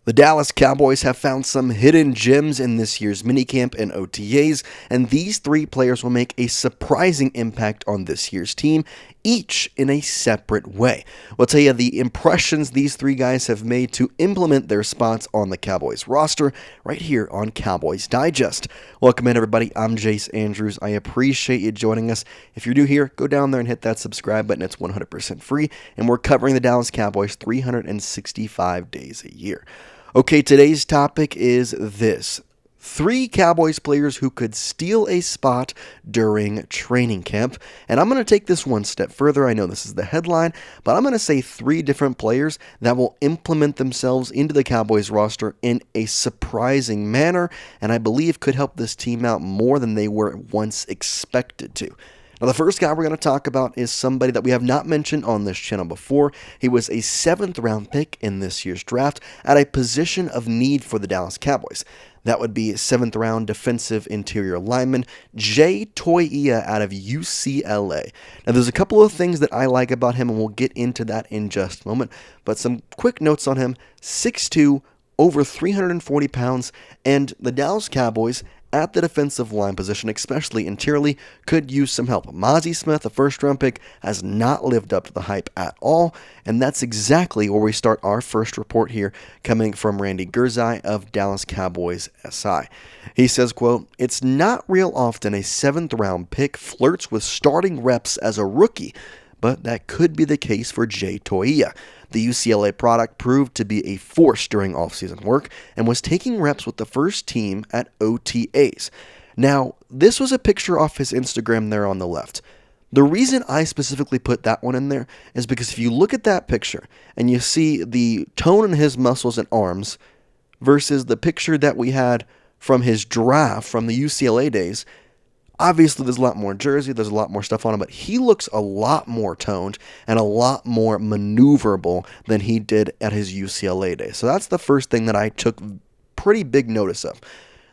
The Dallas Cowboys have found some hidden gems in this year's minicamp and OTAs, and these three players will make a surprising impact on this year's team, each in a separate way. We'll tell you the impressions these three guys have made to implement their spots on the Cowboys roster right here on Cowboys Digest. Welcome in, everybody. I'm Jace Andrews. I appreciate you joining us. If you're new here, go down there and hit that subscribe button. It's 100% free, and we're covering the Dallas Cowboys 365 days a year. Okay, today's topic is this. 3 Cowboys players who could steal a spot during training camp. And I'm going to take this one step further. I know this is the headline, but I'm going to say 3 different players that will implement themselves into the Cowboys roster in a surprising manner, and I believe could help this team out more than they were once expected to. Now, the first guy we're going to talk about is somebody that we have not mentioned on this channel before. He was a 7th round pick in this year's draft at a position of need for the Dallas Cowboys. That would be 7th round defensive interior lineman Toia out of UCLA. Now, there's a couple of things that I like about him, and we'll get into that in just a moment. But some quick notes on him: 6'2", over 340 pounds, and the Dallas Cowboys at the defensive line position, especially interiorly, could use some help. Mazi Smith, a first-round pick, has not lived up to the hype at all, and that's exactly where we start our first report here, coming from Randy Gerzai of Dallas Cowboys SI. He says, quote, "It's not real often a 7th-round pick flirts with starting reps as a rookie, but that could be the case for Toia. The UCLA product proved to be a force during offseason work and was taking reps with the first team at OTAs. Now, this was a picture off his Instagram there on the left. The reason I specifically put that one in there is because if you look at that picture and you see the tone in his muscles and arms versus the picture that we had from his draft from the UCLA days, obviously, there's a lot more jersey, there's a lot more stuff on him, but he looks a lot more toned and a lot more maneuverable than he did at his UCLA days. So that's the first thing that I took pretty big notice of.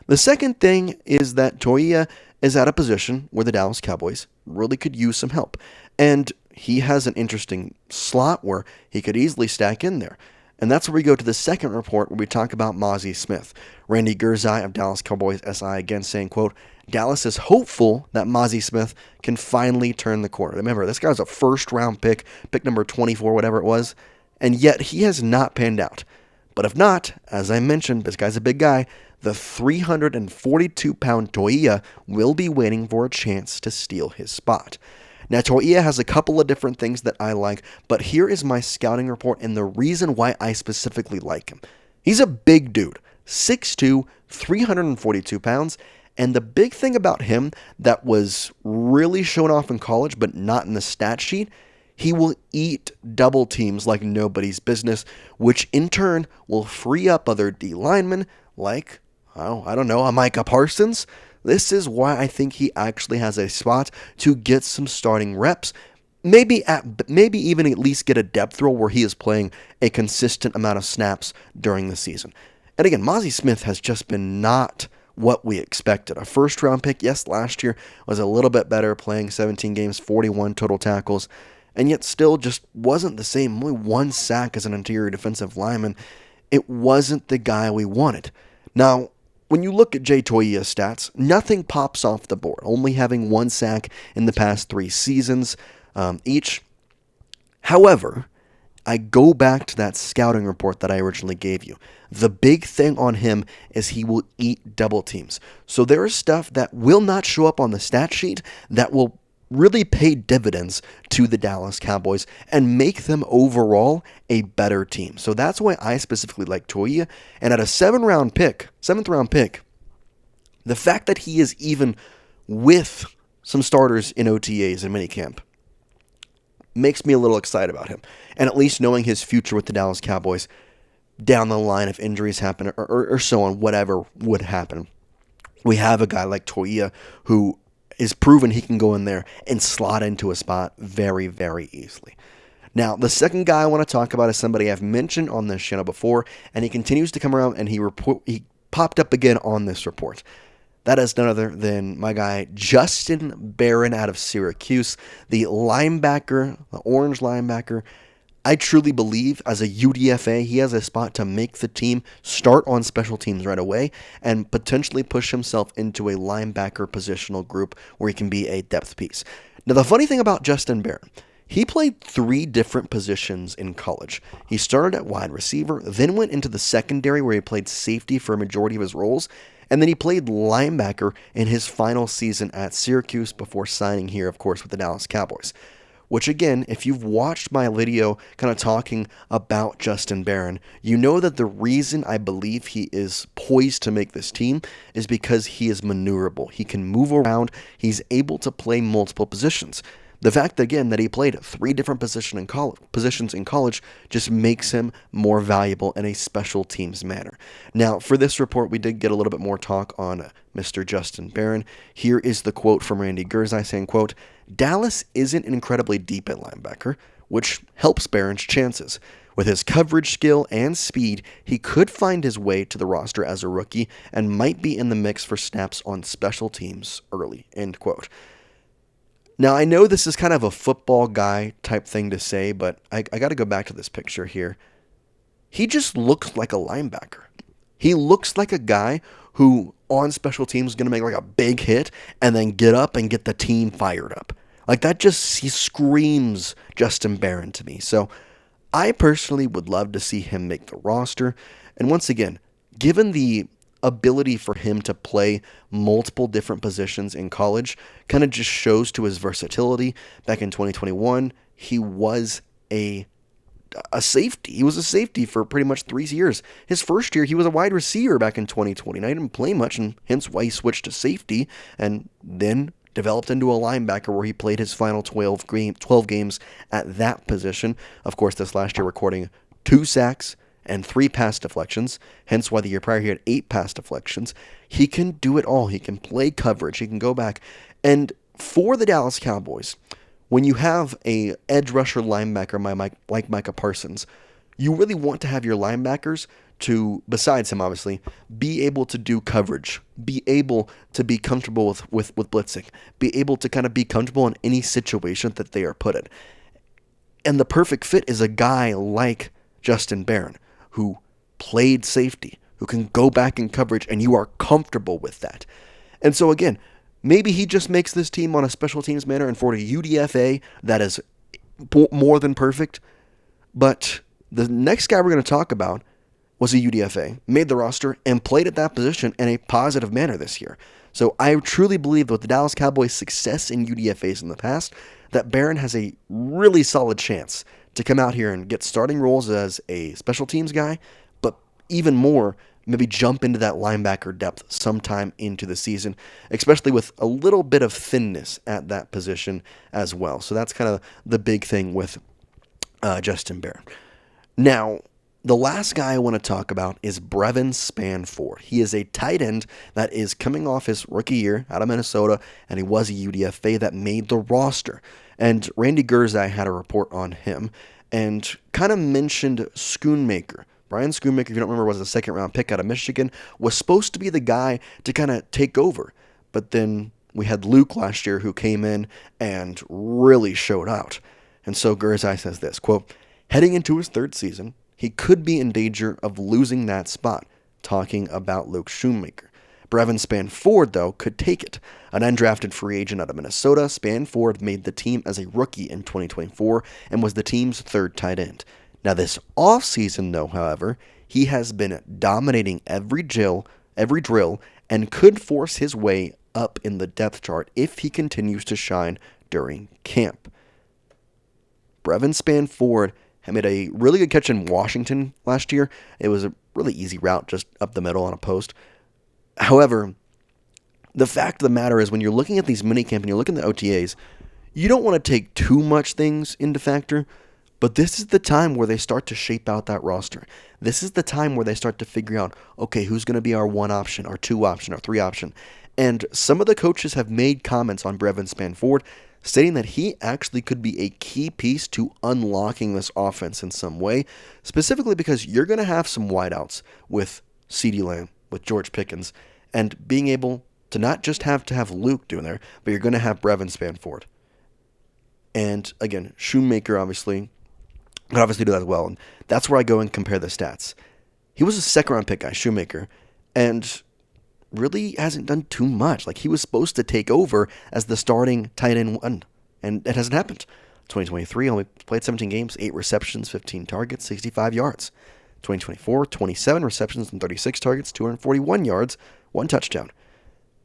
The second thing is that Toia is at a position where the Dallas Cowboys really could use some help. And he has an interesting slot where he could easily stack in there. And that's where we go to the second report where we talk about Mazi Smith. Randy Gerzai of Dallas Cowboys SI again saying, quote, "Dallas is hopeful that Mazi Smith can finally turn the corner." Remember, this guy's a first-round pick number 24, whatever it was, and yet he has not panned out. But if not, as I mentioned, this guy's a big guy, the 342-pound Toia will be waiting for a chance to steal his spot. Now, Toia has a couple of different things that I like, but here is my scouting report and the reason why I specifically like him. He's a big dude, 6'2", 342 pounds, and the big thing about him that was really shown off in college but not in the stat sheet, he will eat double teams like nobody's business, which in turn will free up other D linemen like, I don't know, a Micah Parsons. This is why I think he actually has a spot to get some starting reps, maybe even at least get a depth role where he is playing a consistent amount of snaps during the season. And again, Mazi Smith has just been not what we expected. A first-round pick, yes, last year was a little bit better, playing 17 games, 41 total tackles, and yet still just wasn't the same. Only 1 sack as an interior defensive lineman. It wasn't the guy we wanted. Now, when you look at Toia's stats, nothing pops off the board, only having 1 sack in the past 3 seasons each. However, I go back to that scouting report that I originally gave you. The big thing on him is he will eat double teams. So there is stuff that will not show up on the stat sheet that will really pay dividends to the Dallas Cowboys and make them overall a better team. So that's why I specifically like Toia. And at a 7th round pick, the fact that he is even with some starters in OTAs and minicamp makes me a little excited about him. And at least knowing his future with the Dallas Cowboys down the line, if injuries happen or so on, whatever would happen, we have a guy like Toia who is proven he can go in there and slot into a spot very, very easily. Now, the second guy I want to talk about is somebody I've mentioned on this channel before, and he continues to come around, and he popped up again on this report. That is none other than my guy Justin Barron out of Syracuse, the linebacker, the orange linebacker. I truly believe as a UDFA, he has a spot to make the team start on special teams right away and potentially push himself into a linebacker positional group where he can be a depth piece. Now, the funny thing about Justin Barron, he played 3 different positions in college. He started at wide receiver, then went into the secondary where he played safety for a majority of his roles, and then he played linebacker in his final season at Syracuse before signing here, of course, with the Dallas Cowboys. Which again, if you've watched my video kind of talking about Justin Barron, you know that the reason I believe he is poised to make this team is because he is maneuverable. He can move around. He's able to play multiple positions. The fact, again, that he played 3 different positions in college just makes him more valuable in a special teams manner. Now, for this report, we did get a little bit more talk on Mr. Justin Barron. Here is the quote from Randy Gerzai saying, quote, "Dallas isn't incredibly deep at linebacker, which helps Barron's chances. With his coverage skill and speed, he could find his way to the roster as a rookie and might be in the mix for snaps on special teams early," end quote. Now, I know this is kind of a football guy type thing to say, but I got to go back to this picture here. He just looks like a linebacker. He looks like a guy who on special teams is going to make like a big hit and then get up and get the team fired up. Like that just, he screams Justin Barron to me. So I personally would love to see him make the roster. And once again, given the ability for him to play multiple different positions in college, kind of just shows to his versatility. Back in 2021, he was a safety. He was a safety for pretty much 3 years. His first year, he was a wide receiver back in 2020. And I didn't play much, and hence why he switched to safety and then developed into a linebacker where he played his final 12 games at that position. Of course, this last year recording 2 sacks and 3 pass deflections, hence why the year prior he had 8 pass deflections. He can do it all. He can play coverage. He can go back. And for the Dallas Cowboys, when you have a edge rusher linebacker like Micah Parsons, you really want to have your linebackers to, besides him obviously, be able to do coverage, be able to be comfortable with blitzing, be able to kind of be comfortable in any situation that they are put in. And the perfect fit is a guy like Justin Barron, who played safety, who can go back in coverage, and you are comfortable with that. And so again, maybe he just makes this team on a special teams manner, and for a UDFA, that is more than perfect. But the next guy we're going to talk about was a UDFA, made the roster, and played at that position in a positive manner this year. So I truly believe that with the Dallas Cowboys' success in UDFAs in the past, that Barron has a really solid chance to come out here and get starting roles as a special teams guy, but even more, maybe jump into that linebacker depth sometime into the season, especially with a little bit of thinness at that position as well. So that's kind of the big thing with Justin Barron. Now, the last guy I want to talk about is Brevyn Spann-Ford. He is a tight end that is coming off his rookie year out of Minnesota, and he was a UDFA that made the roster. And Randy Gerzai had a report on him and kind of mentioned Schoonmaker. Brian Schoonmaker, if you don't remember, was a second-round pick out of Michigan, was supposed to be the guy to kind of take over. But then we had Luke last year who came in and really showed out. And so Gerzai says this, quote, "Heading into his 3rd season, he could be in danger of losing that spot," talking about Luke Schoonmaker. Brevyn Spann-Ford, though, could take it. An undrafted free agent out of Minnesota, Spann-Ford made the team as a rookie in 2024 and was the team's 3rd tight end. Now, this offseason, though, however, he has been dominating every drill and could force his way up in the depth chart if he continues to shine during camp. Brevyn Spann-Ford had made a really good catch in Washington last year. It was a really easy route, just up the middle on a post. However, the fact of the matter is when you're looking at these minicamp and you're looking at the OTAs, you don't want to take too much things into factor, but this is the time where they start to shape out that roster. This is the time where they start to figure out, okay, who's going to be our 1 option, our 2 option, our 3 option. And some of the coaches have made comments on Brevyn Spann-Ford stating that he actually could be a key piece to unlocking this offense in some way, specifically because you're going to have some wideouts with CeeDee Lamb, with George Pickens, and being able to not just have to have Luke doing there, but you're going to have Brevyn Spann-Ford. And again, Schoonmaker, obviously, could obviously do that as well. And that's where I go and compare the stats. He was a second-round pick guy, Shoemaker, and really hasn't done too much. Like, he was supposed to take over as the starting tight end one, and it hasn't happened. 2023, only played 17 games, 8 receptions, 15 targets, 65 yards. 2024, 27 receptions and 36 targets, 241 yards, 1 touchdown.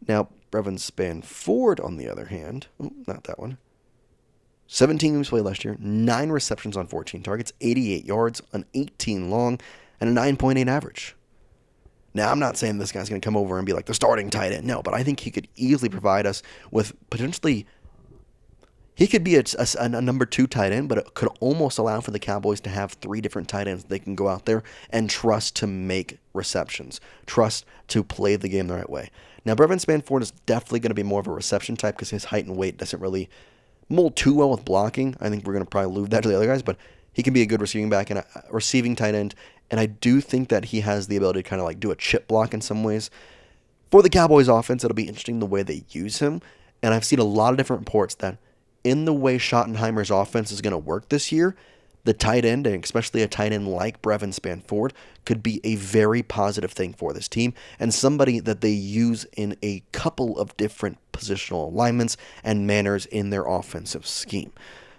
Now, Brevyn Spann-Ford, on the other hand, not that one, 17 games played last year, 9 receptions on 14 targets, 88 yards, an 18 long, and a 9.8 average. Now, I'm not saying this guy's going to come over and be like the starting tight end. No, but I think he could easily provide us with potentially, he could be a number 2 tight end, but it could almost allow for the Cowboys to have 3 different tight ends they can go out there and trust to make receptions, trust to play the game the right way. Now, Brevyn Spann-Ford is definitely going to be more of a reception type because his height and weight doesn't really mold too well with blocking. I think we're going to probably leave that to the other guys, but he can be a good receiving back and a receiving tight end. And I do think that he has the ability to kind of like do a chip block in some ways. For the Cowboys offense, it'll be interesting the way they use him. And I've seen a lot of different reports that in the way Schottenheimer's offense is going to work this year, the tight end, and especially a tight end like Brevyn Spann-Ford, could be a very positive thing for this team and somebody that they use in a couple of different positional alignments and manners in their offensive scheme.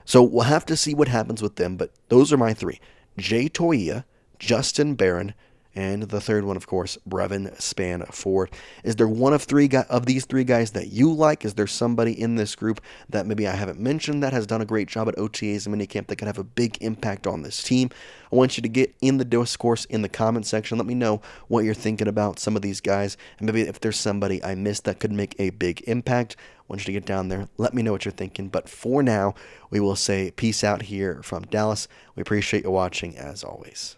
So we'll have to see what happens with them, but those are my 3. Toia, Justin Barron, and the third one, of course, Brevyn Spann-Ford. Is there one of these 3 guys that you like? Is there somebody in this group that maybe I haven't mentioned that has done a great job at OTAs and minicamp that can have a big impact on this team? I want you to get in the discourse in the comment section. Let me know what you're thinking about some of these guys, and maybe if there's somebody I missed that could make a big impact. I want you to get down there. Let me know what you're thinking. But for now, we will say peace out here from Dallas. We appreciate you watching as always.